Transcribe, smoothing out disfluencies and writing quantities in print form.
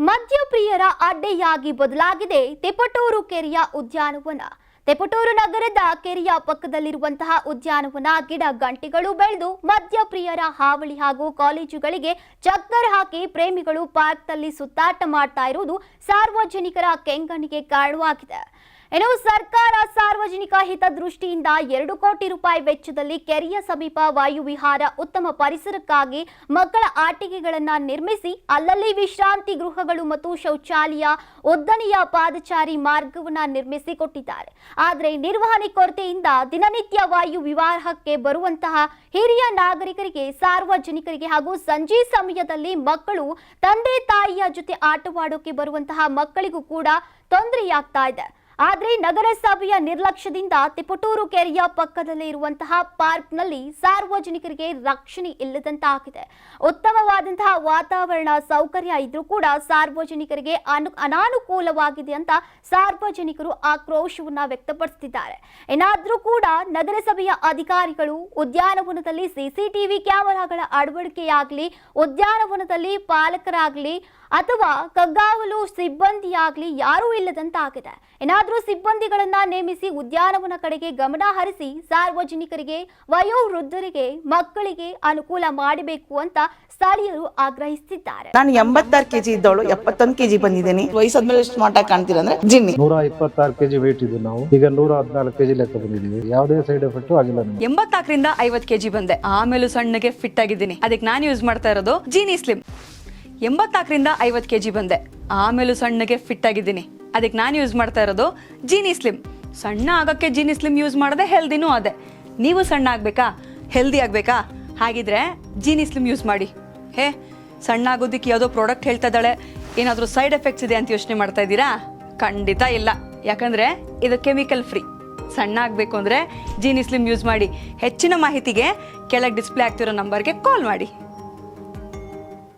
ಮದ್ಯಪ್ರಿಯರ ಅಡ್ಡೆಯಾಗಿ ಬದಲಾಗಿದೆ ತಿಪಟೂರು ಕೆರೆಯ ಉದ್ಯಾನವನ. ತಿಪಟೂರು ನಗರದ ಕೆರೆಯ ಪಕ್ಕದಲ್ಲಿರುವಂತಹ ಉದ್ಯಾನವನ ಗಿಡ ಗಂಟೆಗಳು ಬೆಳೆದು ಮದ್ಯಪ್ರಿಯರ ಹಾವಳಿ ಹಾಗೂ ಕಾಲೇಜುಗಳಿಗೆ ಚಕ್ಕರ್ ಹಾಕಿ ಪ್ರೇಮಿಗಳು ಪಾರ್ಕ್ನಲ್ಲಿ ಸುತ್ತಾಟ ಮಾಡ್ತಾ ಇರುವುದು ಸಾರ್ವಜನಿಕರ ಕೆಂಗಣ್ಣಿಗೆ ಕಾರಣವಾಗಿದೆ. ಇನ್ನು ಸರ್ಕಾರ ಸಾರ್ವಜನಿಕ ಹಿತದೃಷ್ಟಿಯಿಂದ 2 ಕೋಟಿ ರೂಪಾಯಿ ವೆಚ್ಚದಲ್ಲಿ ಕೆರೆಯ ಸಮೀಪ ವಾಯುವಿಹಾರ, ಉತ್ತಮ ಪರಿಸರಕ್ಕಾಗಿ ಮಕ್ಕಳ ಆಟಿಕೆಗಳನ್ನು ನಿರ್ಮಿಸಿ ಅಲ್ಲಲ್ಲಿ ವಿಶ್ರಾಂತಿ ಗೃಹಗಳು ಮತ್ತು ಶೌಚಾಲಯ, ಉದ್ದನೆಯ ಪಾದಚಾರಿ ಮಾರ್ಗವನ್ನು ನಿರ್ಮಿಸಿ ಕೊಟ್ಟಿದ್ದಾರೆ. ಆದರೆ ನಿರ್ವಹಣೆ ಕೊರತೆಯಿಂದ ದಿನನಿತ್ಯ ವಾಯು ವಿಹಾರಕ್ಕೆ ಬರುವಂತಹ ಹಿರಿಯ ನಾಗರಿಕರಿಗೆ, ಸಾರ್ವಜನಿಕರಿಗೆ ಹಾಗೂ ಸಂಜೆ ಸಮಯದಲ್ಲಿ ಮಕ್ಕಳು ತಂದೆ ತಾಯಿಯ ಜೊತೆ ಆಟವಾಡೋಕೆ ಬರುವಂತಹ ಮಕ್ಕಳಿಗೂ ಕೂಡ ತೊಂದರೆಯಾಗ್ತಾ ಇದೆ. ಆದರೆ ನಗರಸಭೆಯ ನಿರ್ಲಕ್ಷ್ಯದಿಂದ ತಿಪಟೂರು ಕೆರೆಯ ಪಕ್ಕದಲ್ಲೇ ಇರುವಂತಹ ಪಾರ್ಕ್ನಲ್ಲಿ ಸಾರ್ವಜನಿಕರಿಗೆ ರಕ್ಷಣೆ ಇಲ್ಲದಂತಾಗಿದೆ. ಉತ್ತಮವಾದಂತಹ ವಾತಾವರಣ, ಸೌಕರ್ಯ ಇದ್ರೂ ಕೂಡ ಸಾರ್ವಜನಿಕರಿಗೆ ಅನಾನುಕೂಲವಾಗಿದೆ ಅಂತ ಸಾರ್ವಜನಿಕರು ಆಕ್ರೋಶವನ್ನ ವ್ಯಕ್ತಪಡಿಸುತ್ತಿದ್ದಾರೆ. ಏನಾದರೂ ಕೂಡ ನಗರಸಭೆಯ ಅಧಿಕಾರಿಗಳು ಉದ್ಯಾನವನದಲ್ಲಿ ಸಿಸಿಟಿವಿ ಕ್ಯಾಮೆರಾಗಳ ಅಳವಡಿಕೆಯಾಗಲಿ, ಉದ್ಯಾನವನದಲ್ಲಿ ಪಾಲಕರಾಗಲಿ ಅಥವಾ ಕಗ್ಗಾವಲು ಸಿಬ್ಬಂದಿಯಾಗಲಿ ಯಾರೂ ಇಲ್ಲದಂತಾಗಿದೆ. ಏನಾದರೂ ಸಿಬ್ಬಂದಿಗಳನ್ನ ನೇಮಿಸಿ ಉದ್ಯಾನವನ ಕಡೆಗೆ ಗಮನ ಹರಿಸಿ ಸಾರ್ವಜನಿಕರಿಗೆ, ವಯೋವೃದ್ಧರಿಗೆ, ಮಕ್ಕಳಿಗೆ ಅನುಕೂಲ ಮಾಡಬೇಕು ಅಂತ ಸ್ಥಳೀಯರು ಆಗ್ರಹಿಸುತ್ತಿದ್ದಾರೆ. ನಾನು 86 kg ಇದ್ದವಳು 71 kg ಬಂದಿದ್ದೀನಿ. ವಯಸ್ಸಾದ್ಮೇಲೆ ಸ್ಮಾರ್ಟ್ ಆಗಿ ಕಾಣ್ತೀರ ಅಂದ್ರೆ ಜಿನ್ನಿ. 126 kg ವೇಟ್ ಇದೆ. ನಾವು ಈಗ 114 kg ಲೆಕ್ಕ ಬಂದಿದ್ದೀವಿ. ಯಾವುದೇ ಸೈಡ್ ಎಫೆಕ್ಟ್ ಆಗಿಲ್ಲ. 84ರಿಂದ 50 kg ಬಂದೆ. ಆಮೇಲೆ ಸಣ್ಣಗೆ ಫಿಟ್ ಆಗಿದ್ದೀನಿ. ಅದಕ್ಕೆ ನಾನು ಯೂಸ್ ಮಾಡ್ತಾ ಇರೋದು ಜೀನಿ ಸ್ಲಿಮ್. 84ರಿಂದ 50 kg ಬಂದೆ. ಆಮೇಲೆ ಸಣ್ಣಗೆ ಫಿಟ್ ಆಗಿದ್ದೀನಿ. ಅದಕ್ಕೆ ನಾನು ಯೂಸ್ ಮಾಡ್ತಾ ಇರೋದು ಜೀನಿ ಸ್ಲಿಮ್. ಸಣ್ಣ ಆಗಕ್ಕೆ ಜೀನಿ ಸ್ಲಿಮ್ ಯೂಸ್ ಮಾಡದೆ ಹೆಲ್ದಿನೂ ಅದೇ. ನೀವು ಸಣ್ಣ ಆಗ್ಬೇಕಾ, ಹೆಲ್ದಿ ಆಗ್ಬೇಕಾ? ಹಾಗಿದ್ರೆ ಜೀನಿ ಸ್ಲಿಮ್ ಯೂಸ್ ಮಾಡಿ. ಸಣ್ಣ ಆಗೋದಕ್ಕೆ ಯಾವುದೋ ಪ್ರಾಡಕ್ಟ್ ಹೇಳ್ತಾ ಇದ್ದಾಳೆ, ಏನಾದರೂ ಸೈಡ್ ಎಫೆಕ್ಟ್ಸ್ ಇದೆ ಅಂತ ಯೋಚನೆ ಮಾಡ್ತಾ ಇದ್ದೀರಾ? ಖಂಡಿತ ಇಲ್ಲ. ಯಾಕಂದ್ರೆ ಇದು ಕೆಮಿಕಲ್ ಫ್ರೀ. ಸಣ್ಣ ಆಗಬೇಕು ಅಂದರೆ ಜೀನಿ ಸ್ಲಿಮ್ ಯೂಸ್ ಮಾಡಿ. ಹೆಚ್ಚಿನ ಮಾಹಿತಿಗೆ ಕೆಳಗೆ ಡಿಸ್ಪ್ಲೇ ಆಗ್ತಿರೋ ನಂಬರ್ಗೆ ಕಾಲ್ ಮಾಡಿ.